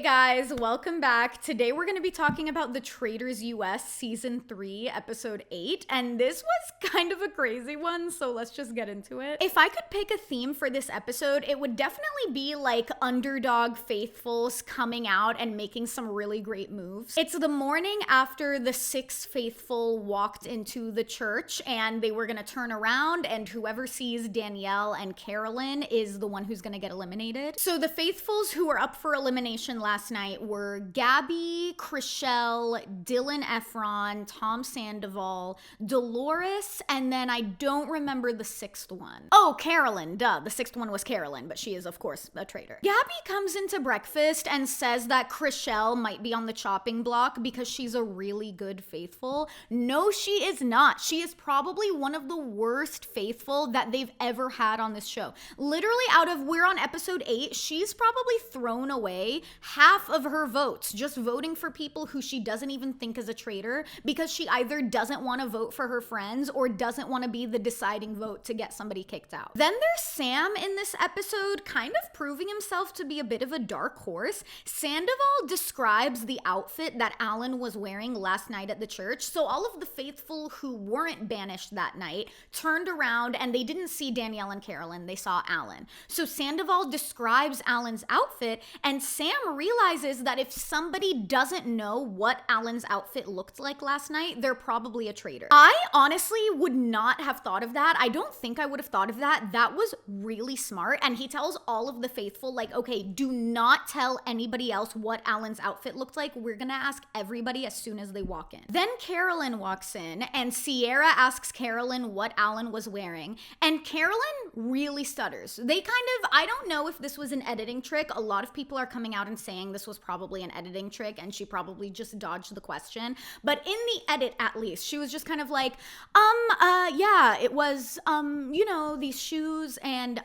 guys, welcome back. Today we're going to be talking about the Traitors US Season 3, Episode 8, and this was kind of a crazy one, so let's just get into it. If I could pick a theme for this episode, it would definitely be like underdog faithfuls coming out and making some really great moves. It's the morning after the 6 faithful walked into the church, and they were going to turn around, and whoever sees Danielle and Carolyn is the one who's going to get eliminated. So the faithfuls who were up for elimination last night were Gabby, Chriselle, Dylan Efron, Tom Sandoval, Dolores, and then I don't remember the 6th one. Oh, Carolyn, duh. The 6th one was Carolyn, but she is, of course, a traitor. Gabby comes into breakfast and says that Chriselle might be on the chopping block because she's a really good faithful. No, she is not. She is probably one of the worst faithful that they've ever had on this show. Literally, we're on episode 8, she's probably thrown away half of her votes just voting for people who she doesn't even think is a traitor because she either doesn't want to vote for her friends or doesn't want to be the deciding vote to get somebody kicked out. Then there's Sam in this episode, kind of proving himself to be a bit of a dark horse. Sandoval describes the outfit that Alan was wearing last night at the church, so all of the faithful who weren't banished that night turned around and they didn't see Danielle and Carolyn, they saw Alan. So Sandoval describes Alan's outfit, and Sam realizes that if somebody doesn't know what Alan's outfit looked like last night, they're probably a traitor. I honestly would not have thought of that. I don't think I would have thought of that. That was really smart, and he tells all of the faithful, like, okay, do not tell anybody else what Alan's outfit looked like. We're gonna ask everybody as soon as they walk in. Then Carolyn walks in, and Sierra asks Carolyn what Alan was wearing, and Carolyn really stutters. I don't know if this was an editing trick. A lot of people are coming out and saying this was probably an editing trick and she probably just dodged the question. But in the edit, at least, she was just kind of like, yeah, it was, these shoes. And,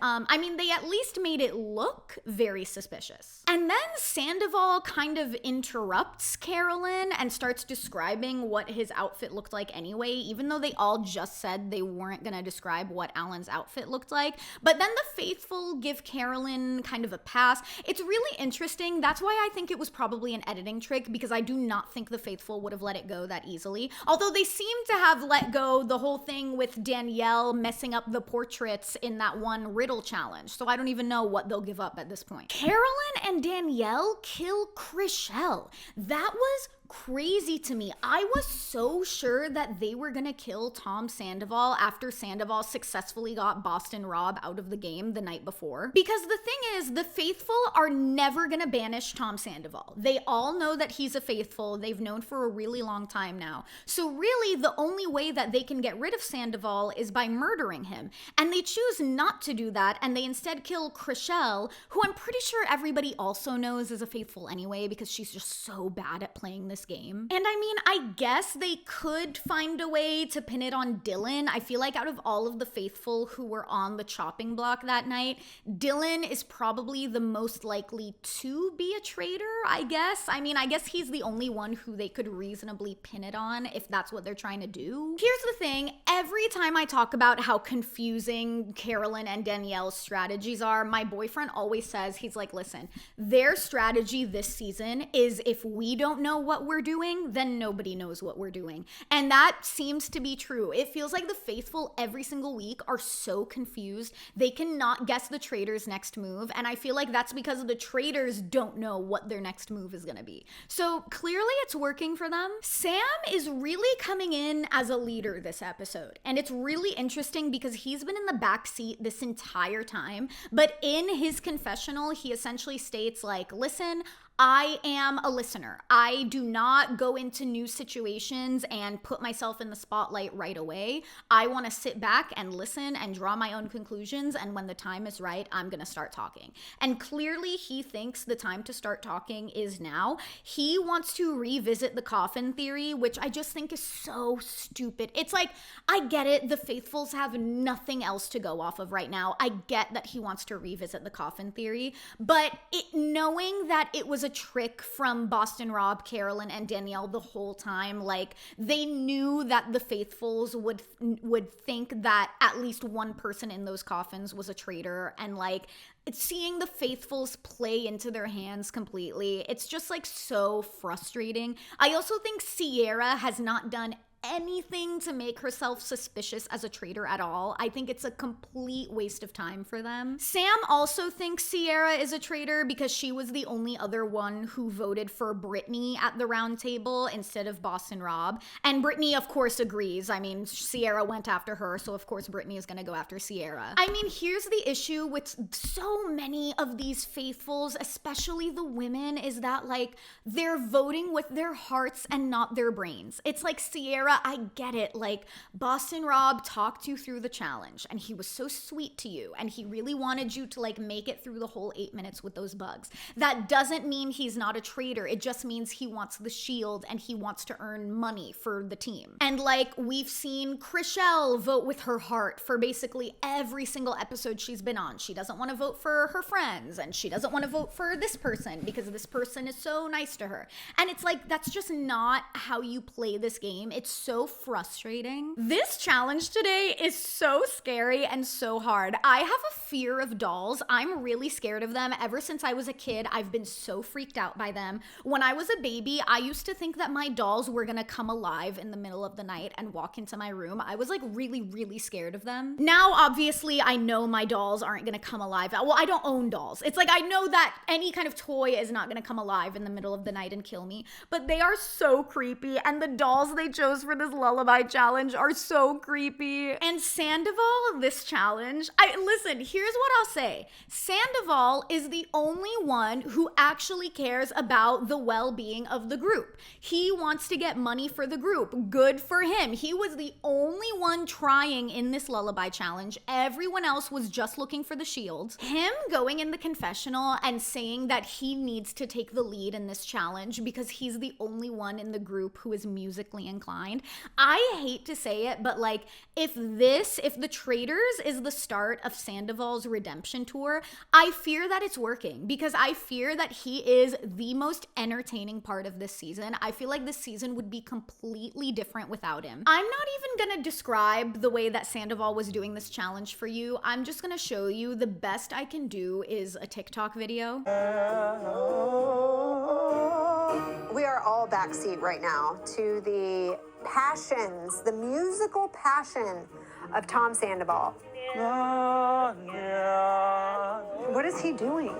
they at least made it look very suspicious. And then Sandoval kind of interrupts Carolyn and starts describing what his outfit looked like anyway, even though they all just said they weren't gonna describe what Alan's outfit looked like. But then the faithful give Carolyn kind of a pass. It's really interesting. That's why I think it was probably an editing trick, because I do not think the faithful would have let it go that easily. Although they seem to have let go the whole thing with Danielle messing up the portraits in that one riddle challenge. So I don't even know what they'll give up at this point. Carolyn and Danielle kill Chriselle. That was crazy to me. I was so sure that they were gonna kill Tom Sandoval after Sandoval successfully got Boston Rob out of the game the night before. Because the thing is, the faithful are never gonna banish Tom Sandoval. They all know that he's a faithful. They've known for a really long time now. So really, the only way that they can get rid of Sandoval is by murdering him. And they choose not to do that, and they instead kill Chriselle, who I'm pretty sure everybody also knows is a faithful anyway, because she's just so bad at playing this game. And I guess they could find a way to pin it on Dylan. I feel like out of all of the faithful who were on the chopping block that night, Dylan is probably the most likely to be a traitor, I guess. I guess he's the only one who they could reasonably pin it on if that's what they're trying to do. Here's the thing. Every time I talk about how confusing Carolyn and Danielle's strategies are, my boyfriend always says, he's like, listen, their strategy this season is if we don't know what we're doing, then nobody knows what we're doing. And that seems to be true. It feels like the faithful every single week are so confused. They cannot guess the traitors' next move. And I feel like that's because the traitors don't know what their next move is going to be. So clearly it's working for them. Sam is really coming in as a leader this episode. And it's really interesting because he's been in the back seat this entire time. But in his confessional, he essentially states like, listen, I am a listener. I do not go into new situations and put myself in the spotlight right away. I want to sit back and listen and draw my own conclusions, and when the time is right, I'm going to start talking. And clearly he thinks the time to start talking is now. He wants to revisit the coffin theory, which I just think is so stupid. It's like, I get it. The faithfuls have nothing else to go off of right now. I get that he wants to revisit the coffin theory, but knowing that it was a a trick from Boston Rob, Carolyn, and Danielle the whole time. Like, they knew that the faithfuls would think that at least one person in those coffins was a traitor, and like, seeing the faithfuls play into their hands completely, it's just like so frustrating. I also think Sierra has not done anything to make herself suspicious as a traitor at all. I think it's a complete waste of time for them. Sam also thinks Sierra is a traitor because she was the only other one who voted for Brittany at the round table instead of Boston Rob. And Brittany, of course, agrees. I mean, Sierra went after her, so of course Brittany is gonna go after Sierra. I mean, here's the issue with so many of these faithfuls, especially the women, is that like, they're voting with their hearts and not their brains. It's like, Sierra, I get it. Like, Boston Rob talked you through the challenge and he was so sweet to you and he really wanted you to like make it through the whole 8 minutes with those bugs. That doesn't mean he's not a traitor. It just means he wants the shield and he wants to earn money for the team. And like, we've seen Chrishell vote with her heart for basically every single episode she's been on. She doesn't want to vote for her friends and she doesn't want to vote for this person because this person is so nice to her. And it's like, that's just not how you play this game. It's so frustrating. This challenge today is so scary and so hard. I have a fear of dolls. I'm really scared of them. Ever since I was a kid, I've been so freaked out by them. When I was a baby, I used to think that my dolls were gonna come alive in the middle of the night and walk into my room. I was like really, really scared of them. Now, obviously, I know my dolls aren't gonna come alive. Well, I don't own dolls. It's like, I know that any kind of toy is not gonna come alive in the middle of the night and kill me, but they are so creepy, and the dolls they chose for this lullaby challenge are so creepy. And Sandoval, this challenge, listen, here's what I'll say. Sandoval is the only one who actually cares about the well-being of the group. He wants to get money for the group. Good for him. He was the only one trying in this lullaby challenge. Everyone else was just looking for the shield. Him going in the confessional and saying that he needs to take the lead in this challenge because he's the only one in the group who is musically inclined. I hate to say it, but like, if the Traitors is the start of Sandoval's redemption tour, I fear that it's working because I fear that he is the most entertaining part of this season. I feel like this season would be completely different without him. I'm not even gonna describe the way that Sandoval was doing this challenge for you. I'm just gonna show you. The best I can do is a TikTok video. We are all backseat right now to the passions, the musical passion of Tom Sandoval. What is he doing?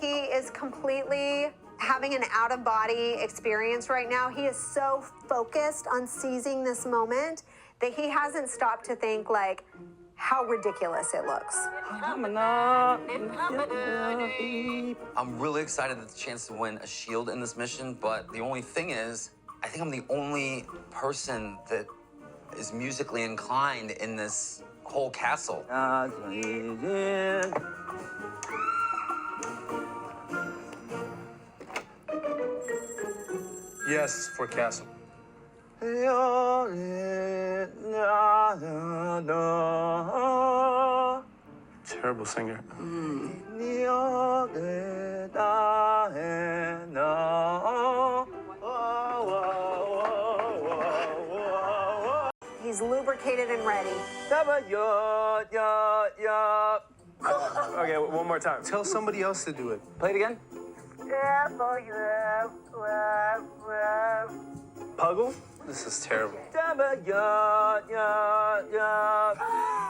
He is completely having an out-of-body experience right now. He is so focused on seizing this moment that he hasn't stopped to think like how ridiculous it looks. I'm really excited at the chance to win a shield in this mission, but the only thing is, I think I'm the only person that is musically inclined in this whole castle. Yes, for castle. Terrible singer. He's lubricated and ready. Okay, one more time. Tell somebody else to do it. Play it again. Puggle? This is terrible.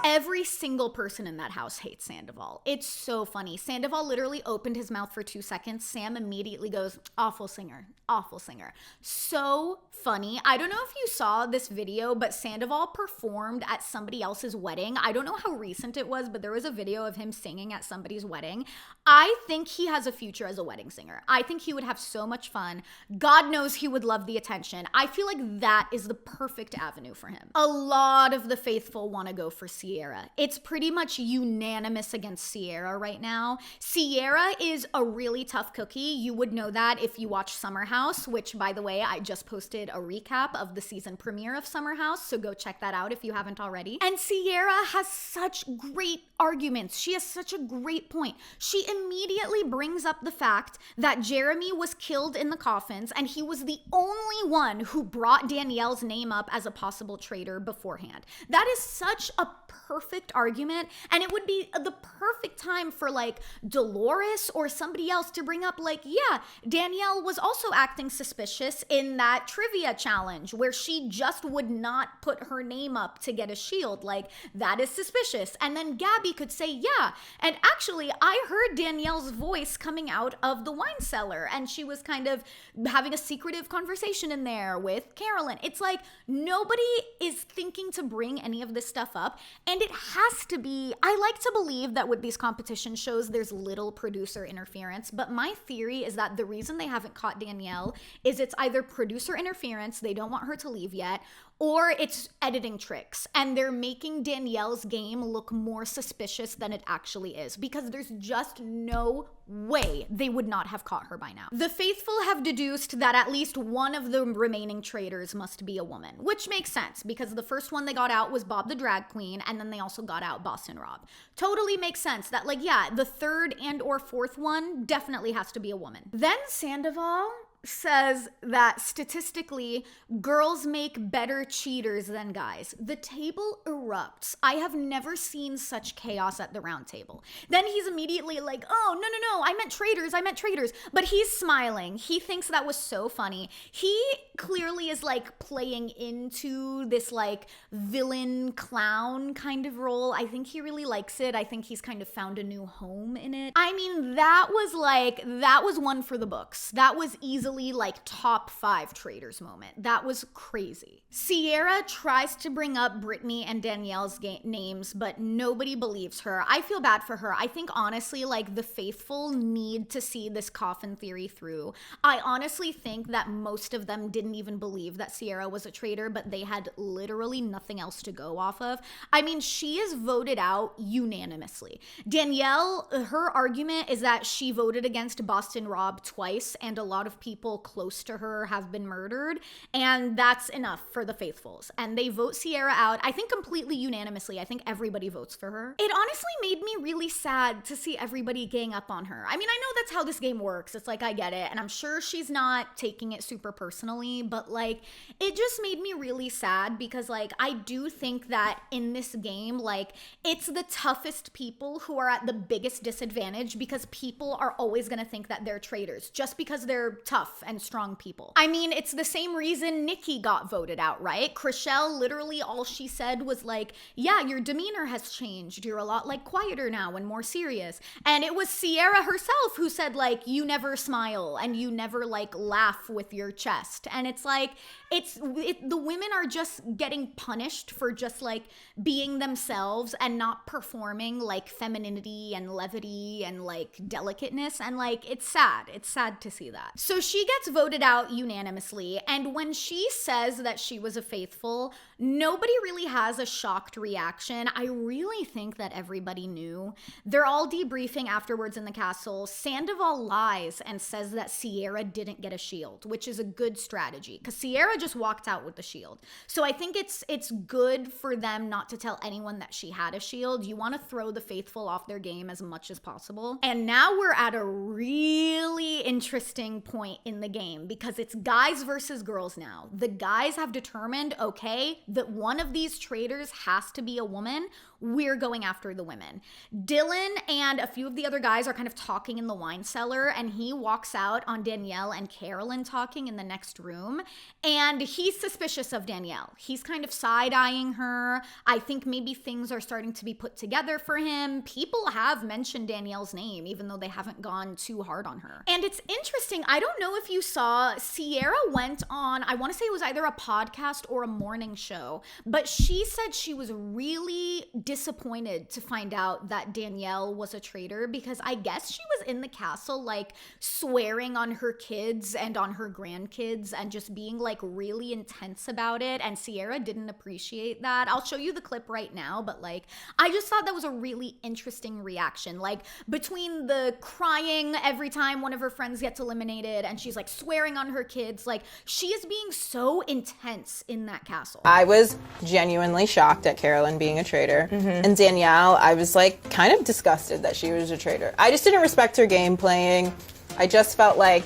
Every single person in that house hates Sandoval. It's so funny. Sandoval literally opened his mouth for 2 seconds. Sam immediately goes, awful singer, awful singer. So funny. I don't know if you saw this video, but Sandoval performed at somebody else's wedding. I don't know how recent it was, but there was a video of him singing at somebody's wedding. I think he has a future as a wedding singer. I think he would have so much fun. God knows he would love the attention. I feel like that is the perfect avenue for him. A lot of the faithful want to go for Sierra. Sierra. It's pretty much unanimous against Sierra right now. Sierra is a really tough cookie. You would know that if you watch Summer House, which, by the way, I just posted a recap of the season premiere of Summer House, so go check that out if you haven't already. And Sierra has such great arguments. She has such a great point. She immediately brings up the fact that Jeremy was killed in the coffins and he was the only one who brought Danielle's name up as a possible traitor beforehand. That is such a perfect argument, and it would be the perfect time for like Dolores or somebody else to bring up like, yeah, Danielle was also acting suspicious in that trivia challenge where she just would not put her name up to get a shield. Like, that is suspicious. And then Gabby could say, yeah, and actually I heard Danielle's voice coming out of the wine cellar and she was kind of having a secretive conversation in there with Carolyn. It's like nobody is thinking to bring any of this stuff up, and it has to be, I like to believe that with these competition shows there's little producer interference, but my theory is that the reason they haven't caught Danielle is it's either producer interference, they don't want her to leave yet, or it's editing tricks, and they're making Danielle's game look more suspicious than it actually is, because there's just no way they would not have caught her by now. The faithful have deduced that at least one of the remaining traitors must be a woman, which makes sense because the first one they got out was Bob the drag queen, and then they also got out Boston Rob. Totally makes sense that, like, yeah, the third and or fourth one definitely has to be a woman. Then Sandoval says that statistically, girls make better cheaters than guys. The table erupts. I have never seen such chaos at the round table. Then he's immediately like, oh, no, I meant traitors. But he's smiling. He thinks that was so funny. He clearly is like playing into this like villain clown kind of role. I think he really likes it. I think he's kind of found a new home in it. I mean, that was one for the books. That was easily like top 5 traitors moment. That was crazy. Sierra tries to bring up Brittany and Danielle's names, but nobody believes her. I feel bad for her. I think honestly, like, the faithful need to see this coffin theory through. I honestly think that most of them didn't even believe that Sierra was a traitor, but they had literally nothing else to go off of. I mean, she is voted out unanimously. Danielle, her argument is that she voted against Boston Rob twice, and a lot of people close to her have been murdered, and that's enough for the faithfuls. And they vote Sierra out, I think completely unanimously. I think everybody votes for her. It honestly made me really sad to see everybody gang up on her. I mean, I know that's how this game works. It's like, I get it, and I'm sure she's not taking it super personally, but like, it just made me really sad because like, I do think that in this game, like, it's the toughest people who are at the biggest disadvantage because people are always gonna think that they're traitors just because they're tough and strong people. I mean, it's the same reason Nikki got voted out, right? Chriselle, literally all she said was like, yeah, your demeanor has changed. You're a lot like quieter now and more serious. And it was Sierra herself who said like, you never smile and you never like laugh with your chest. And it's like, the women are just getting punished for just like being themselves and not performing like femininity and levity and like delicateness. And like, it's sad. It's sad to see that. So she gets voted out unanimously, and when she says that she was a faithful, nobody really has a shocked reaction. I really think that everybody knew. They're all debriefing afterwards in the castle. Sandoval lies and says that Sierra didn't get a shield, which is a good strategy because Sierra just walked out with the shield. So I think it's good for them not to tell anyone that she had a shield. You want to throw the faithful off their game as much as possible. And now we're at a really interesting point in the game because it's guys versus girls now. The guys have determined, okay, that one of these traitors has to be a woman. We're going after the women. Dylan and a few of the other guys are kind of talking in the wine cellar, and he walks out on Danielle and Carolyn talking in the next room, and he's suspicious of Danielle. He's kind of side-eyeing her. I think maybe things are starting to be put together for him. People have mentioned Danielle's name, even though they haven't gone too hard on her. And it's interesting, I don't know if you saw, Sierra went on, I want to say it was either a podcast or a morning show show, but she said she was really disappointed to find out that Danielle was a traitor, because I guess she was in the castle like swearing on her kids and on her grandkids and just being like really intense about it, and Sierra didn't appreciate that. I'll show you the clip right now, but like I just thought that was a really interesting reaction, like between the crying every time one of her friends gets eliminated and she's like swearing on her kids, like she is being so intense in that castle. I was genuinely shocked at Carolyn being a traitor. And Danielle, I was like kind of disgusted that she was a traitor. I just didn't respect her game playing. I just felt like,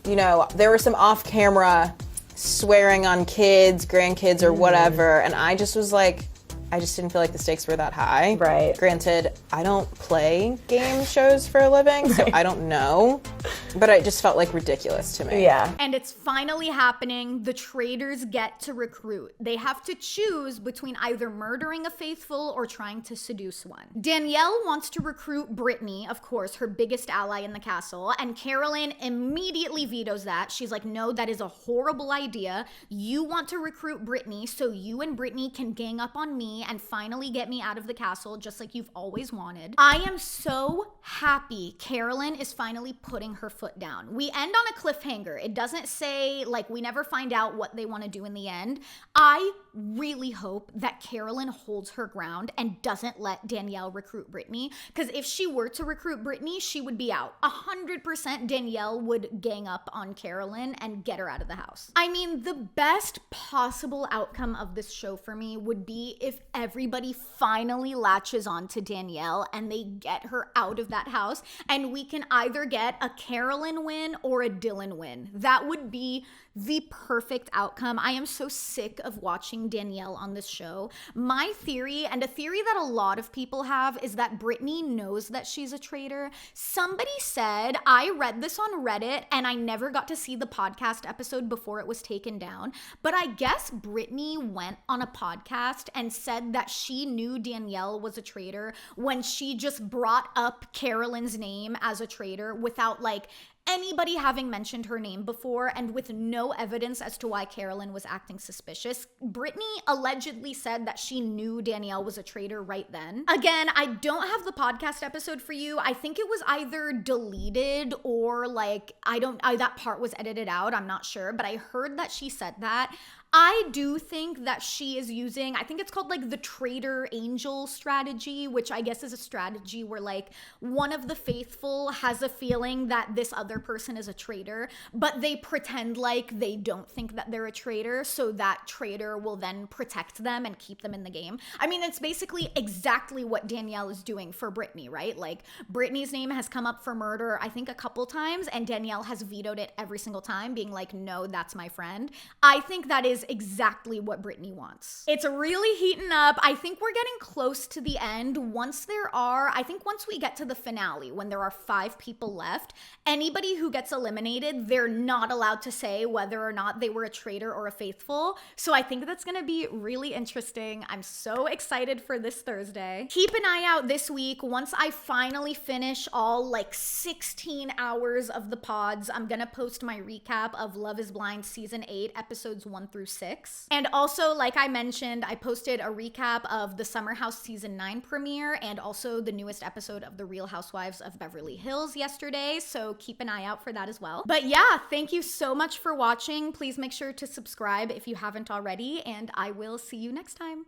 you know, there were some off-camera swearing on kids, grandkids, or whatever, and I just was like, I just didn't feel like the stakes were that high. Right. Granted, I don't play game shows for a living, so I don't know, but it just felt like ridiculous to me. Yeah. And it's finally happening. The traitors get to recruit. They have to choose between either murdering a faithful or trying to seduce one. Danielle wants to recruit Brittany, of course, her biggest ally in the castle, and Carolyn immediately vetoes that. She's like, no, that is a horrible idea. You want to recruit Brittany so you and Brittany can gang up on me and finally get me out of the castle, just like you've always wanted. I am so happy Carolyn is finally putting her foot down. We end on a cliffhanger. It doesn't say, like, we never find out what they want to do in the end. I really hope that Carolyn holds her ground and doesn't let Danielle recruit Brittany, because if she were to recruit Brittany, she would be out. 100% Danielle would gang up on Carolyn and get her out of the house. I mean, the best possible outcome of this show for me would be if everybody finally latches on to Danielle and they get her out of that house, and we can either get a Carolyn win or a Dylan win. That would be the perfect outcome. I am so sick of watching Danielle on this show. My theory, and a theory that a lot of people have, is that Brittany knows that she's a traitor. Somebody said, I read this on Reddit and I never got to see the podcast episode before it was taken down, but I guess Brittany went on a podcast and said that she knew Danielle was a traitor when she just brought up Carolyn's name as a traitor without like anybody having mentioned her name before, and with no evidence as to why Carolyn was acting suspicious. Brittany allegedly said that she knew Danielle was a traitor right then. Again, I don't have the podcast episode for you. I think it was either deleted or like, that part was edited out. I'm not sure, but I heard that she said that. I do think that she is using, I think it's called like the traitor angel strategy, which I guess is a strategy where like one of the faithful has a feeling that this other person is a traitor, but they pretend like they don't think that they're a traitor, so that traitor will then protect them and keep them in the game. I mean, it's basically exactly what Danielle is doing for Brittany, right? Like Brittany's name has come up for murder, I think a couple times, and Danielle has vetoed it every single time, being like, no, that's my friend. I think that is exactly what Brittany wants. It's really heating up. I think we're getting close to the end. Once we get to the finale, when there are 5 people left, anybody who gets eliminated, they're not allowed to say whether or not they were a traitor or a faithful. So I think that's gonna be really interesting. I'm so excited for this Thursday. Keep an eye out this week. Once I finally finish all like 16 hours of the pods, I'm gonna post my recap of Love is Blind season 8 episodes 1 through 6. And also, like I mentioned, I posted a recap of the Summer House season 9 premiere and also the newest episode of The Real Housewives of Beverly Hills yesterday, so keep an eye out for that as well. But yeah, thank you so much for watching. Please make sure to subscribe if you haven't already, and I will see you next time.